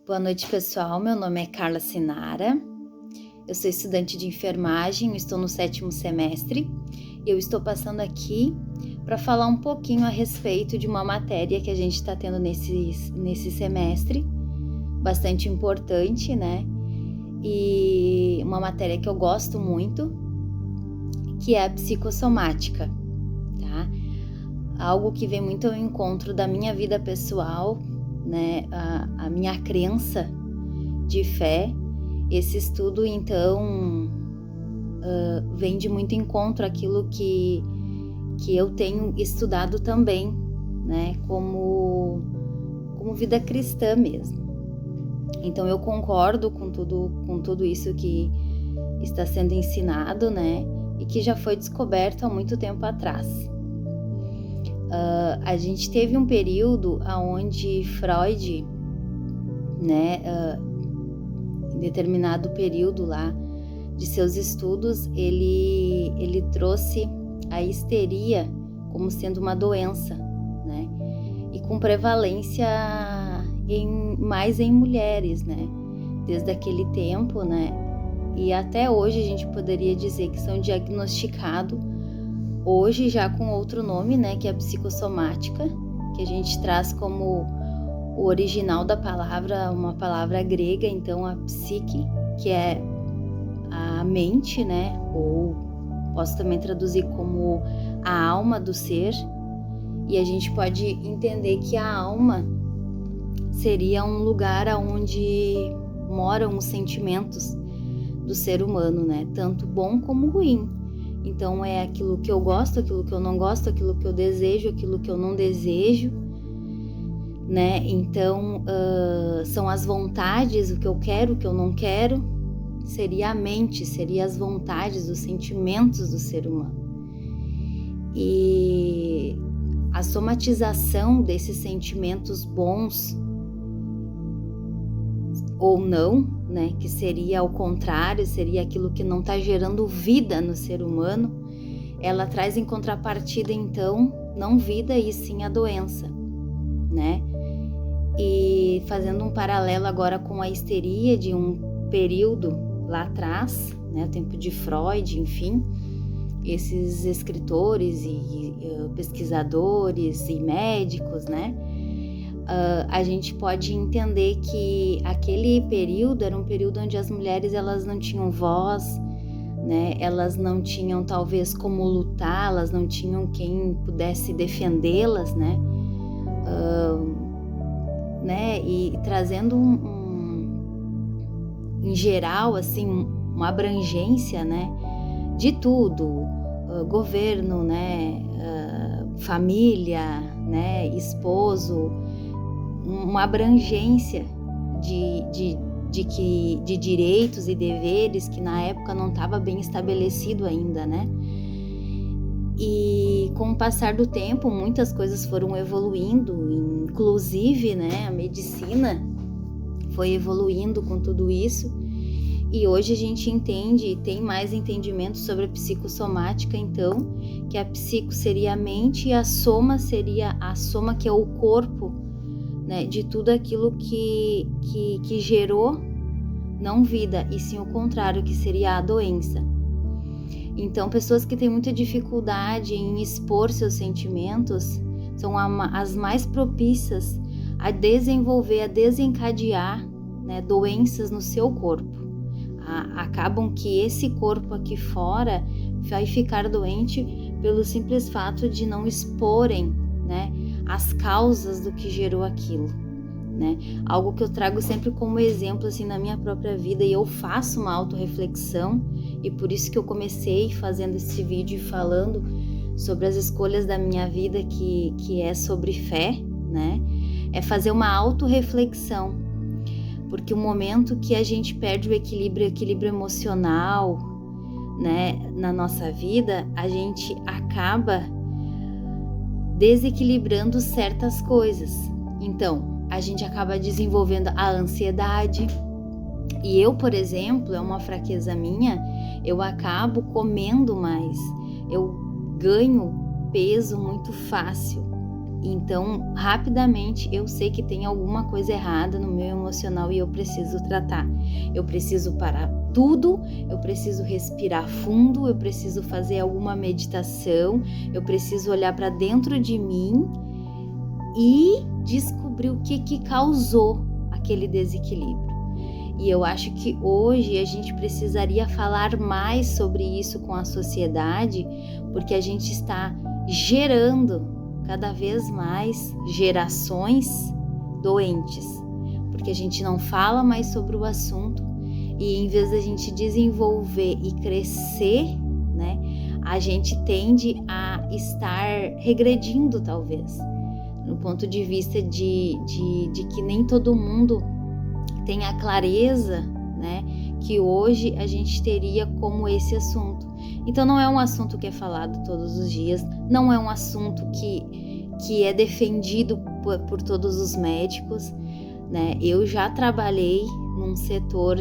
Boa noite, pessoal. Meu nome é Carla Sinara. Eu sou estudante de enfermagem, estou no 7º semestre e eu estou passando aqui para falar um pouquinho a respeito de uma matéria que a gente está tendo nesse semestre, bastante importante, né? E uma matéria que eu gosto muito, que é a psicossomática, tá? Algo que vem muito ao encontro da minha vida pessoal, né? A minha crença de fé. Esse estudo, então, vem de muito encontro àquilo que eu tenho estudado também, né? Como vida cristã mesmo. Então, eu concordo com tudo isso que está sendo ensinado, né? E que já foi descoberto há muito tempo atrás. A gente teve um período onde Freud, né? Em determinado período lá de seus estudos, ele trouxe a histeria como sendo uma doença, né? E com prevalência mais em mulheres, né? Desde aquele tempo, né? E até hoje a gente poderia dizer que são diagnosticados, hoje já com outro nome, né? Que é a psicossomática, que a gente traz como o original da palavra, uma palavra grega, então a psique, que é a mente, né? Ou posso também traduzir como a alma do ser. E a gente pode entender que a alma seria um lugar onde moram os sentimentos do ser humano, né? Tanto bom como ruim. Então é aquilo que eu gosto, aquilo que eu não gosto, aquilo que eu desejo, aquilo que eu não desejo, né? Então são as vontades, o que eu quero, o que eu não quero, seria a mente, seria as vontades, os sentimentos do ser humano. E a somatização desses sentimentos bons ou não, né? Que seria ao contrário, seria aquilo que não está gerando vida no ser humano, ela traz em contrapartida, então, não vida e sim a doença, né? E fazendo um paralelo agora com a histeria de um período lá atrás, né, o tempo de Freud, enfim, esses escritores e pesquisadores e médicos, né, a gente pode entender que aquele período era um período onde as mulheres elas não tinham voz, né, elas não tinham talvez como lutar, elas não tinham quem pudesse defendê-las, né, né, e trazendo em geral, assim, uma abrangência, né, de tudo, governo, né, família, né, esposo, uma abrangência de direitos e deveres que na época não estava bem estabelecido ainda, né. E com o passar do tempo, muitas coisas foram evoluindo, inclusive, né, a medicina foi evoluindo com tudo isso. E hoje a gente entende e tem mais entendimento sobre a psicossomática, então, que a psico seria a mente e a soma seria a soma, que é o corpo, né, de tudo aquilo que gerou não vida, e sim o contrário, que seria a doença. Então, pessoas que têm muita dificuldade em expor seus sentimentos são as mais propícias a desenvolver, a desencadear, né, doenças no seu corpo. Acabam que esse corpo aqui fora vai ficar doente pelo simples fato de não exporem, né, as causas do que gerou aquilo, né? Algo que eu trago sempre como exemplo assim na minha própria vida, e eu faço uma autorreflexão, e por isso que eu comecei fazendo esse vídeo falando sobre as escolhas da minha vida, que é sobre fé, né? É fazer uma autorreflexão, porque o momento que a gente perde o equilíbrio emocional, né, na nossa vida, a gente acaba desequilibrando certas coisas. Então, a gente acaba desenvolvendo a ansiedade. E eu, por exemplo, é uma fraqueza minha, eu acabo comendo mais, eu ganho peso muito fácil, Então, rapidamente, eu sei que tem alguma coisa errada no meu emocional e eu preciso tratar. Eu preciso parar tudo, eu preciso respirar fundo, eu preciso fazer alguma meditação, eu preciso olhar para dentro de mim e descobrir o que causou aquele desequilíbrio. E eu acho que hoje a gente precisaria falar mais sobre isso com a sociedade, porque a gente está gerando cada vez mais gerações doentes, porque a gente não fala mais sobre o assunto e em vez da gente desenvolver e crescer, né, a gente tende a estar regredindo talvez, no ponto de vista de que nem todo mundo tem a clareza, né, que hoje a gente teria como esse assunto. Então não é um assunto que é falado todos os dias, não é um assunto que é defendido por todos os médicos, né? Eu já trabalhei num setor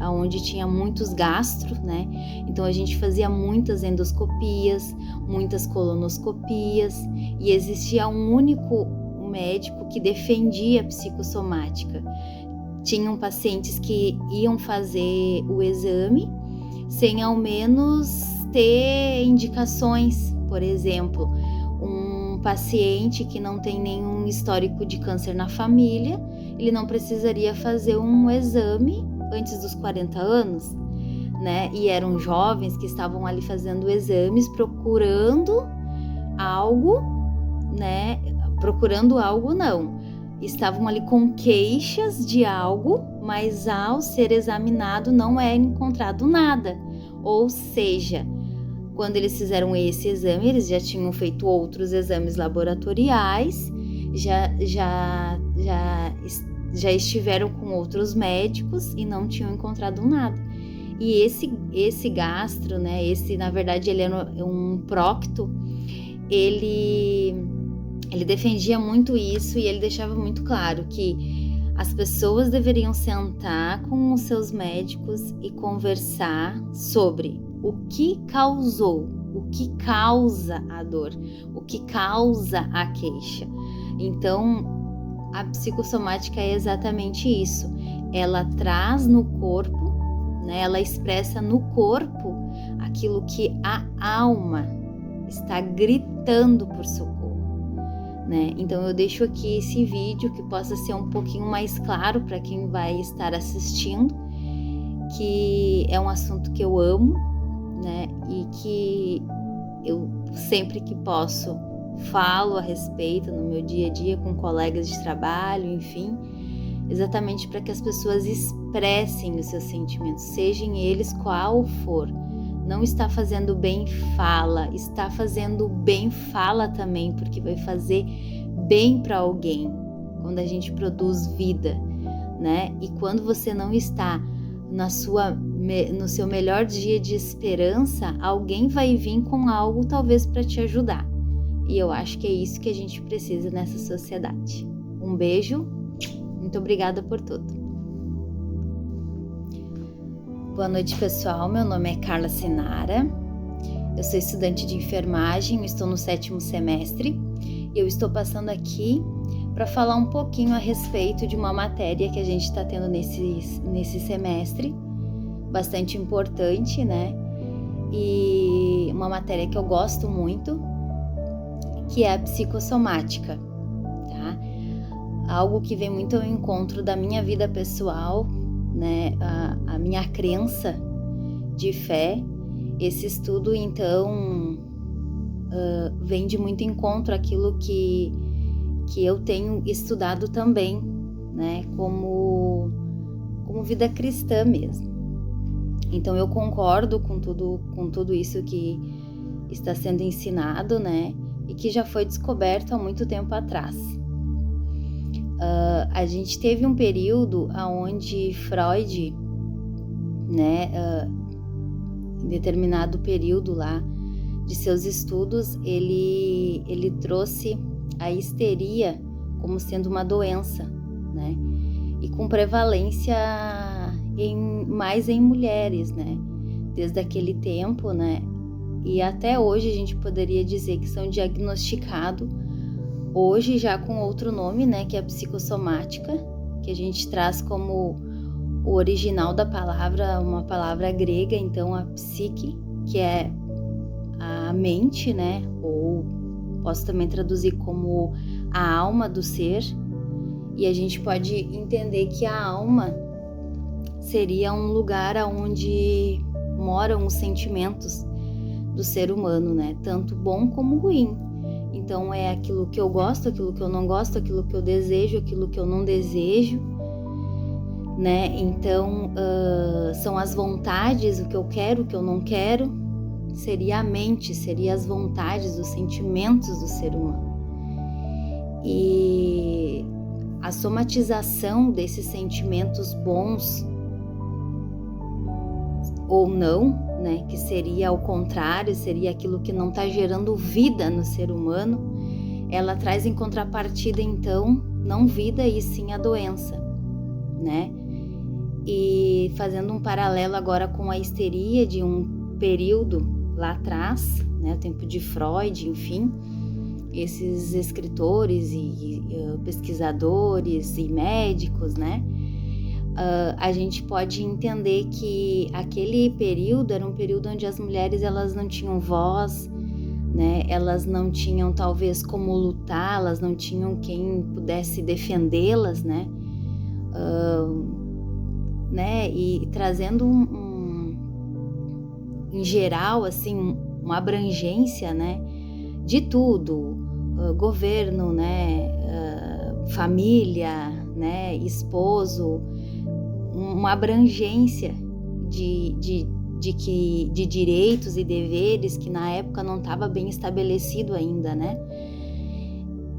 onde tinha muitos gastros, né? Então a gente fazia muitas endoscopias, muitas colonoscopias e existia um único médico que defendia a psicossomática. Tinham pacientes que iam fazer o exame sem ao menos ter indicações. Por exemplo, um paciente que não tem nenhum histórico de câncer na família, ele não precisaria fazer um exame antes dos 40 anos, né? E eram jovens que estavam ali fazendo exames, procurando algo, né? Procurando algo não. Estavam ali com queixas de algo, mas ao ser examinado não é encontrado nada. Ou seja, quando eles fizeram esse exame, eles já tinham feito outros exames laboratoriais, já estiveram com outros médicos e não tinham encontrado nada. E esse gastro, né, na verdade ele é um procto, ele defendia muito isso e ele deixava muito claro que as pessoas deveriam sentar com os seus médicos e conversar sobre o que causou, o que causa a dor, o que causa a queixa. Então, a psicossomática é exatamente isso. Ela traz no corpo, né, ela expressa no corpo aquilo que a alma está gritando por socorro. Né? Então eu deixo aqui esse vídeo que possa ser um pouquinho mais claro para quem vai estar assistindo, que é um assunto que eu amo, né? E que eu sempre que posso falo a respeito no meu dia a dia com colegas de trabalho, enfim, exatamente para que as pessoas expressem os seus sentimentos, sejam eles qual for. Não está fazendo bem, fala. Está fazendo bem, fala também, porque vai fazer bem para alguém quando a gente produz vida, né? E quando você não está no seu melhor dia de esperança, alguém vai vir com algo talvez para te ajudar. E eu acho que é isso que a gente precisa nessa sociedade. Um beijo, muito obrigada por tudo. Boa noite, pessoal. Meu nome é Carla Sinara. Eu sou estudante de enfermagem, estou no 7º semestre e eu estou passando aqui para falar um pouquinho a respeito de uma matéria que a gente está tendo nesse semestre, bastante importante, né? E uma matéria que eu gosto muito, que é a psicossomática, tá? Algo que vem muito ao encontro da minha vida pessoal, né, a minha crença de fé. Esse estudo, então, vem de muito encontro àquilo que eu tenho estudado também, né, como vida cristã mesmo. Então, eu concordo com tudo isso que está sendo ensinado, né, e que já foi descoberto há muito tempo atrás. A gente teve um período onde Freud, né, em determinado período lá de seus estudos, ele trouxe a histeria como sendo uma doença, né, e com prevalência mais em mulheres, né, desde aquele tempo, né, e até hoje a gente poderia dizer que são diagnosticados Hoje já com outro nome, né, que é a psicossomática, que a gente traz como o original da palavra, uma palavra grega, então a psique, que é a mente, né, ou posso também traduzir como a alma do ser, e a gente pode entender que a alma seria um lugar onde moram os sentimentos do ser humano, né, tanto bom como ruim. Então é aquilo que eu gosto, aquilo que eu não gosto, aquilo que eu desejo, aquilo que eu não desejo, né? Então são as vontades, o que eu quero, o que eu não quero, seria a mente, seria as vontades, os sentimentos do ser humano. E a somatização desses sentimentos bons ou não, né, que seria ao contrário, seria aquilo que não está gerando vida no ser humano, ela traz em contrapartida, então, não vida e sim a doença, né? E fazendo um paralelo agora com a histeria de um período lá atrás, né, o tempo de Freud, enfim, esses escritores e pesquisadores e médicos, né? A gente pode entender que aquele período era um período onde as mulheres elas não tinham voz, né? Elas não tinham talvez como lutar, elas não tinham quem pudesse defendê-las, né? Né? E trazendo em geral assim uma abrangência, né? De tudo, governo, né? Família, né? Esposo, uma abrangência de direitos e deveres que na época não estava bem estabelecido ainda, né?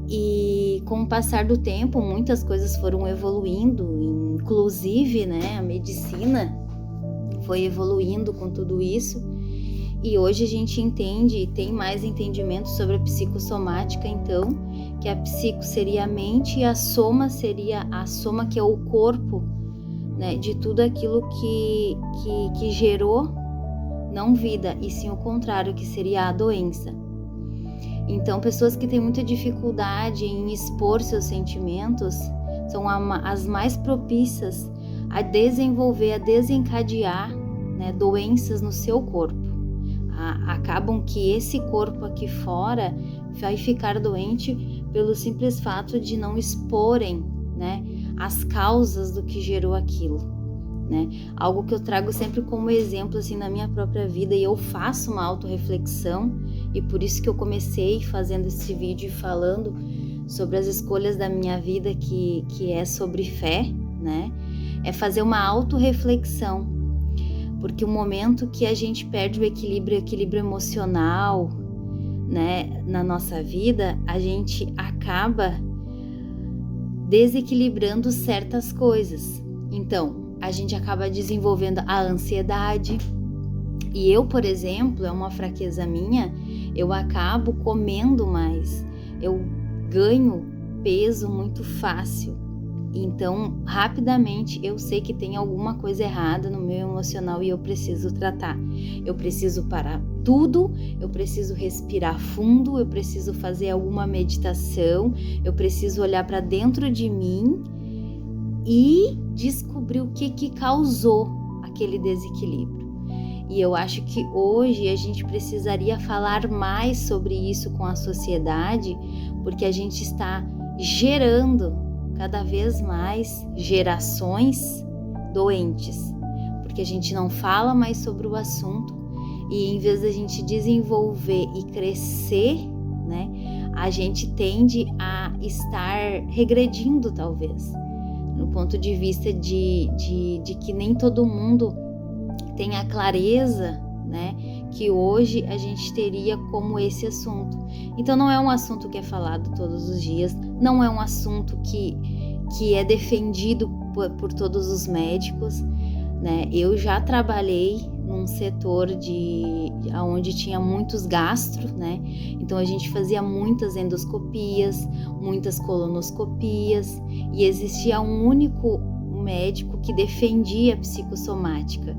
E com o passar do tempo, muitas coisas foram evoluindo, inclusive, né, a medicina foi evoluindo com tudo isso. E hoje a gente entende e tem mais entendimento sobre a psicossomática, então, que a psico seria a mente e a soma seria a soma que é o corpo, né, de tudo aquilo que gerou não vida, e sim o contrário, que seria a doença. Então, pessoas que têm muita dificuldade em expor seus sentimentos são as mais propícias a desenvolver, a desencadear, né, doenças no seu corpo. Acabam que esse corpo aqui fora vai ficar doente pelo simples fato de não exporem, né, as causas do que gerou aquilo, né? Algo que eu trago sempre como exemplo assim na minha própria vida, e eu faço uma autorreflexão, e por isso que eu comecei fazendo esse vídeo falando sobre as escolhas da minha vida, que é sobre fé, né? É fazer uma autorreflexão, porque o momento que a gente perde o equilíbrio emocional, né, na nossa vida, a gente acaba desequilibrando certas coisas. Então, a gente acaba desenvolvendo a ansiedade. E eu, por exemplo, é uma fraqueza minha, eu acabo comendo mais. Eu ganho peso muito fácil. Então, rapidamente, eu sei que tem alguma coisa errada no meu emocional e eu preciso tratar. Eu preciso parar tudo, eu preciso respirar fundo, eu preciso fazer alguma meditação, eu preciso olhar para dentro de mim e descobrir o que causou aquele desequilíbrio. E eu acho que hoje a gente precisaria falar mais sobre isso com a sociedade, porque a gente está gerando cada vez mais gerações doentes, porque a gente não fala mais sobre o assunto, e em vez da gente desenvolver e crescer, né, a gente tende a estar regredindo, talvez, no ponto de vista de que nem todo mundo tem a clareza, né, que hoje a gente teria como esse assunto. Então não é um assunto que é falado todos os dias, não é um assunto que é defendido por todos os médicos, né? Eu já trabalhei num setor onde tinha muitos gastros, né? Então a gente fazia muitas endoscopias, muitas colonoscopias, e existia um único médico que defendia a psicossomática.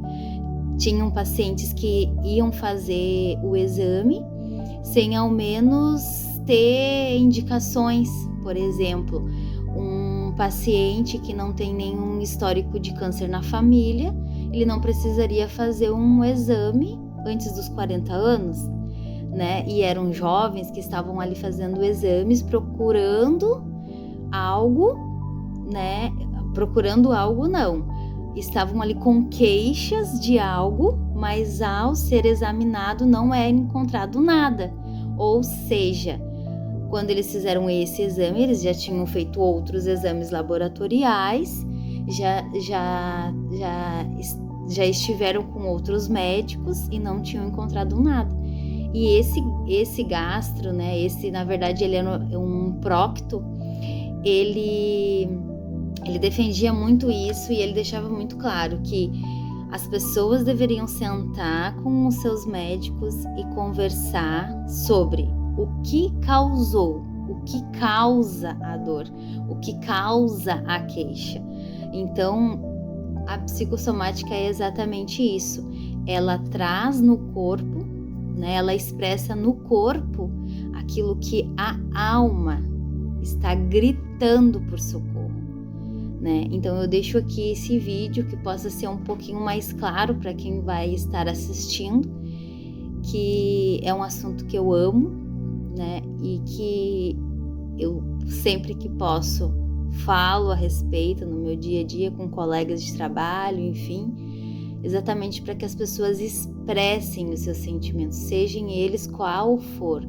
Tinham pacientes que iam fazer o exame sem ao menos ter indicações, por exemplo, um paciente que não tem nenhum histórico de câncer na família, ele não precisaria fazer um exame antes dos 40 anos, né? E eram jovens que estavam ali fazendo exames, procurando algo, né? Procurando algo não, estavam ali com queixas de algo, mas ao ser examinado não era encontrado nada. Ou seja, quando eles fizeram esse exame, eles já tinham feito outros exames laboratoriais, já estiveram com outros médicos e não tinham encontrado nada. E esse gastro, né, na verdade ele é um procto, ele defendia muito isso e ele deixava muito claro que as pessoas deveriam sentar com os seus médicos e conversar sobre o que causou, o que causa a dor, o que causa a queixa. Então, a psicossomática é exatamente isso. Ela traz no corpo, né, ela expressa no corpo aquilo que a alma está gritando por socorro. Né? Então eu deixo aqui esse vídeo que possa ser um pouquinho mais claro para quem vai estar assistindo, que é um assunto que eu amo, né? E que eu sempre que posso falo a respeito no meu dia a dia com colegas de trabalho, enfim, exatamente para que as pessoas expressem os seus sentimentos, sejam eles qual for.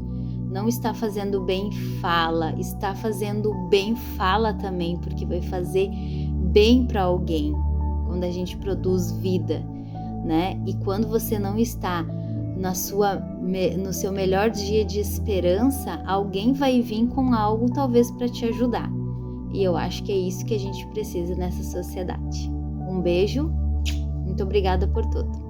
Não está fazendo bem, fala. Está fazendo bem, fala também, porque vai fazer bem para alguém quando a gente produz vida, né? E quando você não está no seu melhor dia de esperança, alguém vai vir com algo talvez para te ajudar. E eu acho que é isso que a gente precisa nessa sociedade. Um beijo, muito obrigada por tudo.